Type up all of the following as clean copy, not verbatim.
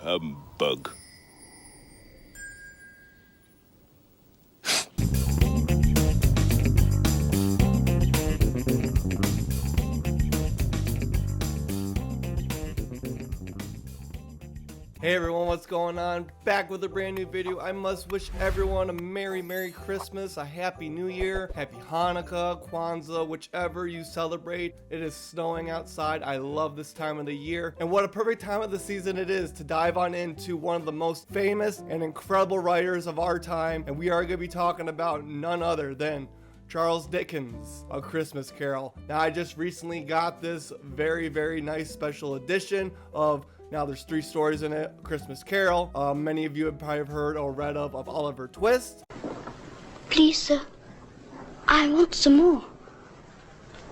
Humbug. Hey everyone, what's going on? Back with a brand new video. I must wish everyone a Merry Christmas, a Happy New Year, Happy Hanukkah, Kwanzaa, whichever you celebrate. It is snowing outside. I love this time of the year. And what a perfect time of the season it is to dive on into one of the most famous and incredible writers of our time. And we are going to be talking about none other than Charles Dickens, A Christmas Carol. Now, I just recently got this very nice special edition of, now there's 3 stories in it, A Christmas Carol. Many of you have probably heard or read of Oliver Twist. Please, sir, I want some more.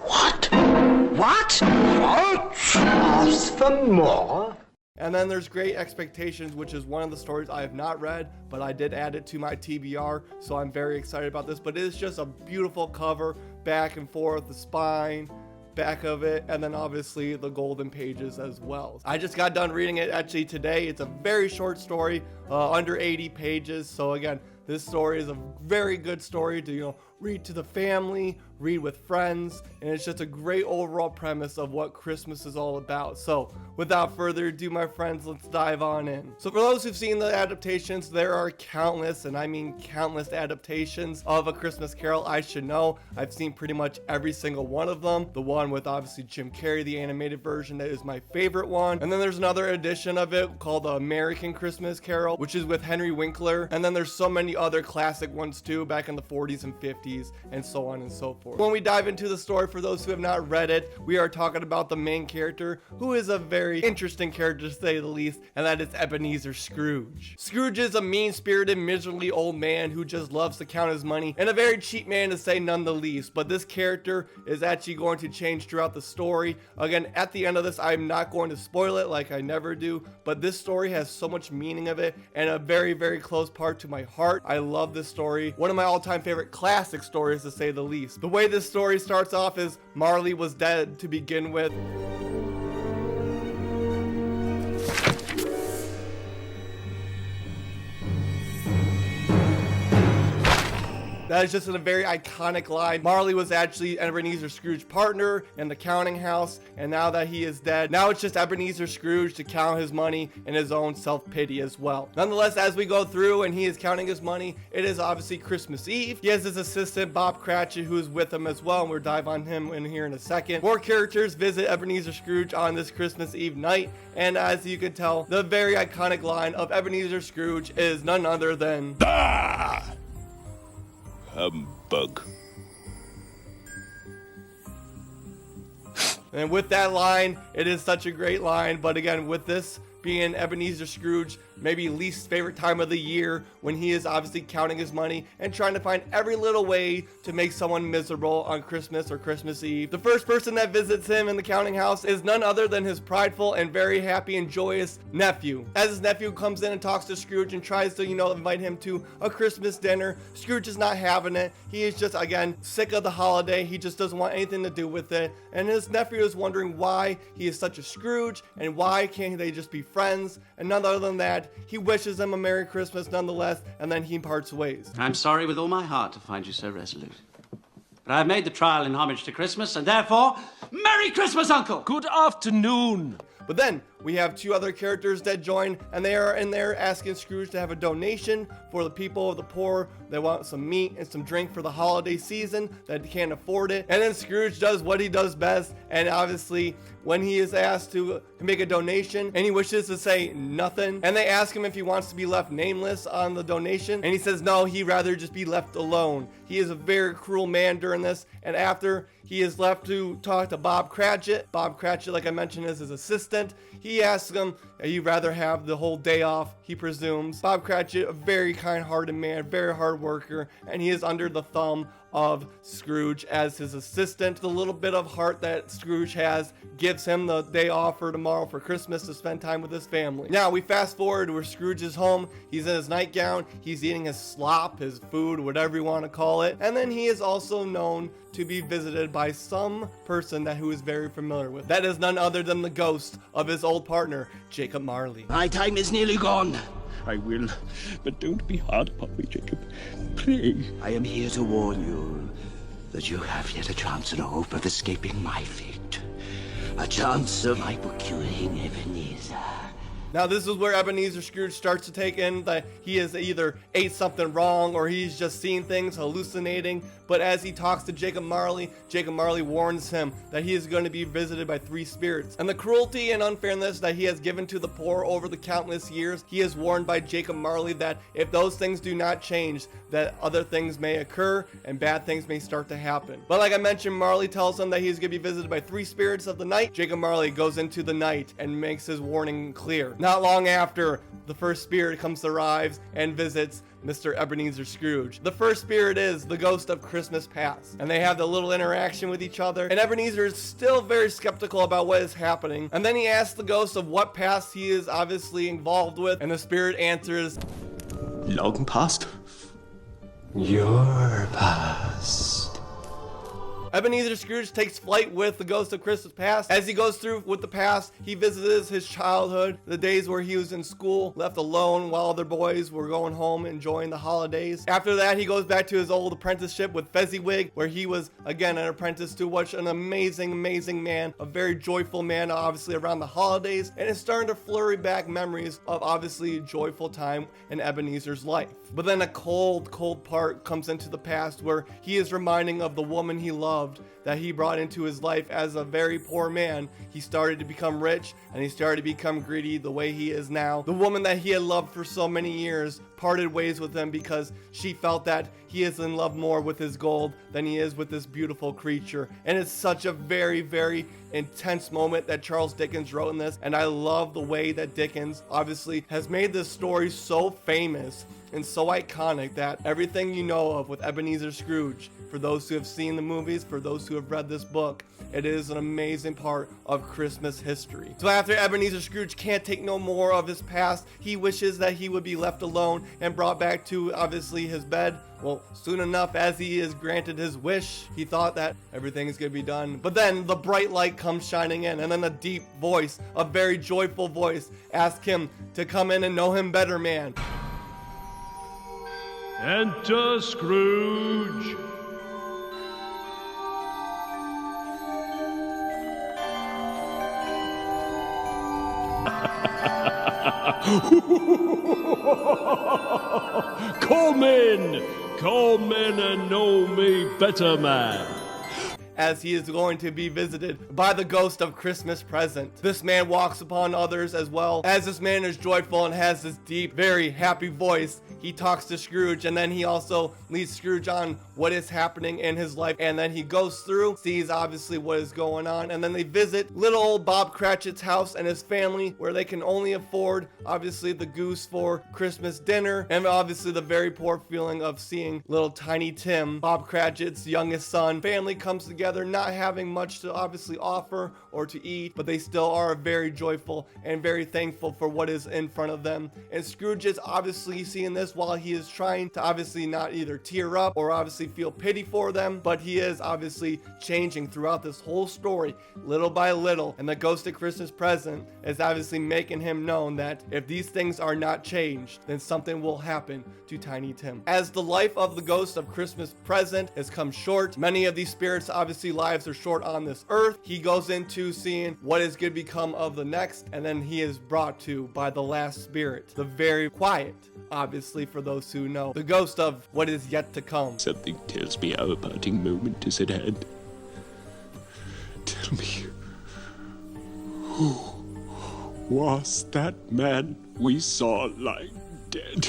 What? What? Ask for more? And then there's Great Expectations, which is one of the stories I have not read, but I did add it to my TBR, so I'm very excited about this. But it is just a beautiful cover, back and forth, the spine, back of it, and then obviously the golden pages as well. I just got done reading it actually today. It's a very short story, under 80 pages. So again, this story is a very good story to, read to the family, read with friends, and it's just a great overall premise of what Christmas is all about. So without further ado, my friends, let's dive on in. So for those who've seen the adaptations, there are countless, and I mean countless adaptations of A Christmas Carol. I should know. I've seen pretty much every single one of them. The one with obviously Jim Carrey, the animated version, that is my favorite one. And then there's another edition of it called The American Christmas Carol, which is with Henry Winkler. And then there's so many other classic ones too, back in the 40s and 50s, and so on and so forth. When we dive into the story, for those who have not read it, we are talking about the main character, who is a very interesting character to say the least, and that is Ebenezer Scrooge. Scrooge is a mean-spirited, miserly old man who just loves to count his money, and a very cheap man to say none the least. But this character is actually going to change throughout the story. Again, at the end of this, I'm not going to spoil it like I never do, but this story has so much meaning of it, and a very close part to my heart. I love this story. One of my all-time favorite classic stories, to say the least. The way this story starts off is Marley was dead to begin with. That is just a very iconic line. Marley was actually Ebenezer Scrooge's partner in the counting house, and now that he is dead, now it's just Ebenezer Scrooge to count his money and his own self-pity as well. Nonetheless, as we go through and he is counting his money, it is obviously Christmas Eve. He has his assistant, Bob Cratchit, who is with him as well, and we'll dive on him in here in a second. 4 characters visit Ebenezer Scrooge on this Christmas Eve night, and as you can tell, the very iconic line of Ebenezer Scrooge is none other than Humbug. And with that line, it is such a great line. But again, with this being Ebenezer Scrooge, maybe least favorite time of the year, when he is obviously counting his money and trying to find every little way to make someone miserable on Christmas or Christmas Eve. The first person that visits him in the counting house is none other than his prideful and very happy and joyous nephew. As his nephew comes in and talks to Scrooge and tries to, invite him to a Christmas dinner, Scrooge is not having it. He is just, again, sick of the holiday. He just doesn't want anything to do with it. And his nephew is wondering why he is such a Scrooge and why can't they just be friends. And none other than that, he wishes him a Merry Christmas nonetheless, and then he parts ways. I'm sorry with all my heart to find you so resolute. But I've made the trial in homage to Christmas, and therefore, Merry Christmas, Uncle! Good afternoon. But then we have 2 other characters that join, and they are in there asking Scrooge to have a donation for the people of the poor. They want some meat and some drink for the holiday season that can't afford it. And then Scrooge does what he does best, and obviously when he is asked to make a donation and he wishes to say nothing, and they ask him if he wants to be left nameless on the donation, and he says no, he'd rather just be left alone. He is a very cruel man during this, and after he is left to talk to Bob Cratchit. Bob Cratchit, like I mentioned, is his assistant. He asks him, he'd rather have the whole day off, he presumes. Bob Cratchit, a very kind-hearted man, very hard worker, and he is under the thumb of Scrooge as his assistant. The little bit of heart that Scrooge has gives him the day off for tomorrow for Christmas to spend time with his family. Now we fast forward where Scrooge is home. He's in his nightgown. He's eating his slop, his food, whatever you want to call it. And then he is also known to be visited by some person that who is very familiar with. That is none other than the ghost of his old partner, Jacob Marley. My time is nearly gone. I will, but don't be hard upon me, Jacob. Pray. I am here to warn you that you have yet a chance and a hope of escaping my fate. A chance of my procuring Ebenezer. Now this is where Ebenezer Scrooge starts to take in that he has either ate something wrong or he's just seeing things, hallucinating. But as he talks to Jacob Marley warns him that he is going to be visited by 3 spirits. And the cruelty and unfairness that he has given to the poor over the countless years, he is warned by Jacob Marley that if those things do not change, that other things may occur and bad things may start to happen. But like I mentioned, Marley tells him that he's going to be visited by 3 spirits of the night. Jacob Marley goes into the night and makes his warning clear. Not long after, the first spirit arrives and visits Mr. Ebenezer Scrooge. The first spirit is the ghost of Christmas past, and they have the little interaction with each other, and Ebenezer is still very skeptical about what is happening, and then he asks the ghost of what past he is obviously involved with, and the spirit answers, Long past. Your past. Ebenezer Scrooge takes flight with the ghost of Christmas past. As he goes through with the past, he visits his childhood, the days where he was in school, left alone while other boys were going home enjoying the holidays. After that, he goes back to his old apprenticeship with Fezziwig, where he was again an apprentice to watch an amazing man, a very joyful man, obviously around the holidays, and it's starting to flurry back memories of obviously a joyful time in Ebenezer's life. But then a cold part comes into the past where he is reminding of the woman he loved that he brought into his life as a very poor man. He started to become rich and he started to become greedy the way he is now. The woman that he had loved for so many years parted ways with him because she felt that he is in love more with his gold than he is with this beautiful creature. And it's such a very intense moment that Charles Dickens wrote in this, and I love the way that Dickens obviously has made this story so famous and so iconic that everything you know of with Ebenezer Scrooge, for those who have seen the movies, for those who have read this book, it is an amazing part of Christmas history. So after Ebenezer Scrooge can't take no more of his past, he wishes that he would be left alone and brought back to obviously his bed. Well, soon enough, as he is granted his wish, he thought that everything is going to be done. But then the bright light comes shining in, and then a deep voice, a very joyful voice, asks him to come in and know him better, man. Enter Scrooge. Come in and know me better, man. As he is going to be visited by the ghost of Christmas present. This man walks upon others as well. As this man is joyful and has this deep, very happy voice, he talks to Scrooge, and then he also leads Scrooge on what is happening in his life, and then he goes through, sees obviously what is going on, and then they visit little old Bob Cratchit's house and his family, where they can only afford obviously the goose for Christmas dinner, and obviously the very poor feeling of seeing little Tiny Tim, Bob Cratchit's youngest son. Family comes together not having much to obviously offer or to eat, but they still are very joyful and very thankful for what is in front of them. And Scrooge is obviously seeing this while he is trying to obviously not either tear up or obviously feel pity for them, but he is obviously changing throughout this whole story little by little, and the ghost of Christmas present is obviously making him known that if these things are not changed, then something will happen to Tiny Tim. As the life of the ghost of Christmas present has come short, many of these spirits obviously lives are short on this earth. He goes into seeing what is going to become of the next, and then he is brought to by the last spirit, the very quiet, obviously for those who know, the ghost of what is yet to come. Something tells me our parting moment is at hand. Tell me, who was that man we saw lying dead?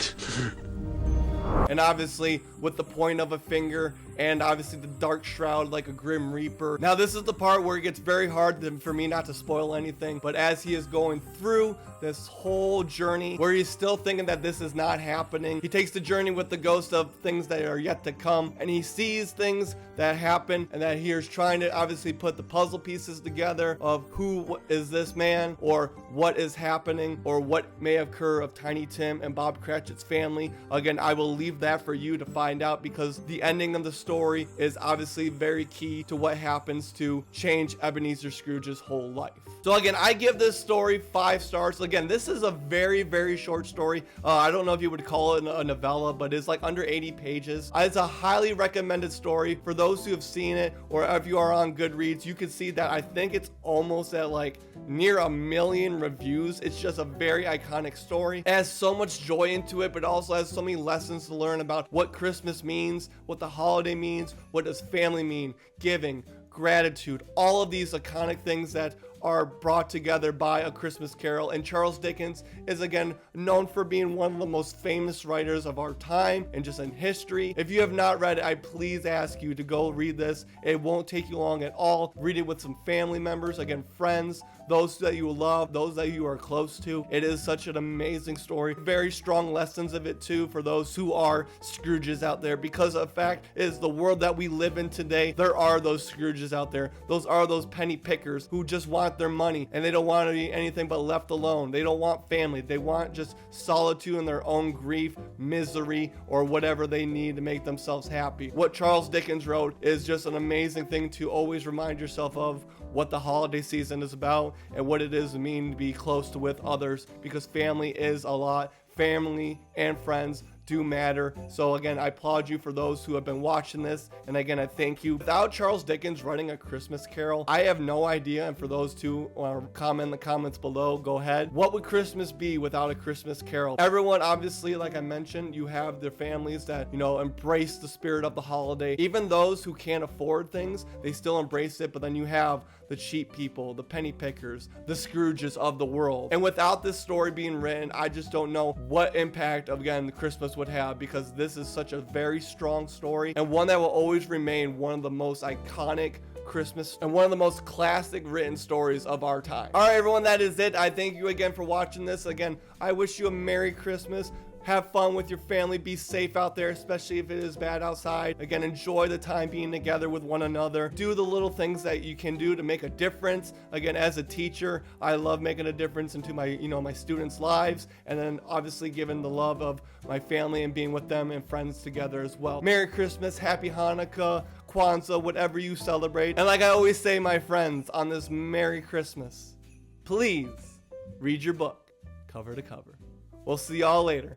And obviously, with the point of a finger and obviously the dark shroud like a grim reaper. Now this is the part where it gets very hard for me not to spoil anything, but as he is going through this whole journey where he's still thinking that this is not happening, he takes the journey with the ghost of things that are yet to come, and he sees things that happen, and that he is trying to obviously put the puzzle pieces together of who is this man, or what is happening, or what may occur of Tiny Tim and Bob Cratchit's family. Again, I will leave that for you to find out, because the ending of the story is obviously very key to what happens to change Ebenezer Scrooge's whole life. So again, I give this story 5 stars. Again, this is a very, very short story. I don't know if you would call it a novella, but it's like under 80 pages. It's a highly recommended story for those who have seen it, or if you are on Goodreads, you can see that I think it's almost at like near 1 million reviews. It's just a very iconic story. It has so much joy into it, but also has so many lessons to learn about what Christmas means, what the holiday means, what does family mean, giving, gratitude, all of these iconic things that are brought together by A Christmas Carol. And Charles Dickens is again known for being one of the most famous writers of our time and just in history. If you have not read it, I please ask you to go read this. It won't take you long at all. Read it with some family members, again, friends, those that you love, those that you are close to. It is such an amazing story. Very strong lessons of it too for those who are Scrooges out there, because the fact is the world that we live in today, there are those Scrooges out there. Those are those penny pickers who just want their money and they don't want to be anything but left alone. They don't want family. They want just solitude in their own grief, misery, or whatever they need to make themselves happy. What Charles Dickens wrote is just an amazing thing to always remind yourself of what the holiday season is about and what it is to mean to be close to with others, because family is a lot. Family and friends do matter. So again, I applaud you for those who have been watching this, and again, I thank you. Without Charles Dickens writing A Christmas Carol, I have no idea. And for those who want to comment in the comments below, go ahead. What would Christmas be without A Christmas Carol? Everyone, obviously, like I mentioned, you have their families that, you know, embrace the spirit of the holiday. Even those who can't afford things, they still embrace it. But then you have the cheap people, the penny pickers, the Scrooges of the world. And without this story being written, I just don't know what impact, again, the Christmas would have, because this is such a very strong story and one that will always remain one of the most iconic Christmas and one of the most classic written stories of our time. All right, everyone, that is it. I thank you again for watching this. Again, I wish you a Merry Christmas. Have fun with your family. Be safe out there, especially if it is bad outside. Again, enjoy the time being together with one another. Do the little things that you can do to make a difference. Again, as a teacher, I love making a difference into my, my students' lives, and then obviously giving the love of my family and being with them and friends together as well. Merry Christmas, Happy Hanukkah, Kwanzaa, whatever you celebrate. And like I always say, my friends, on this Merry Christmas, please read your book cover to cover. We'll see y'all later.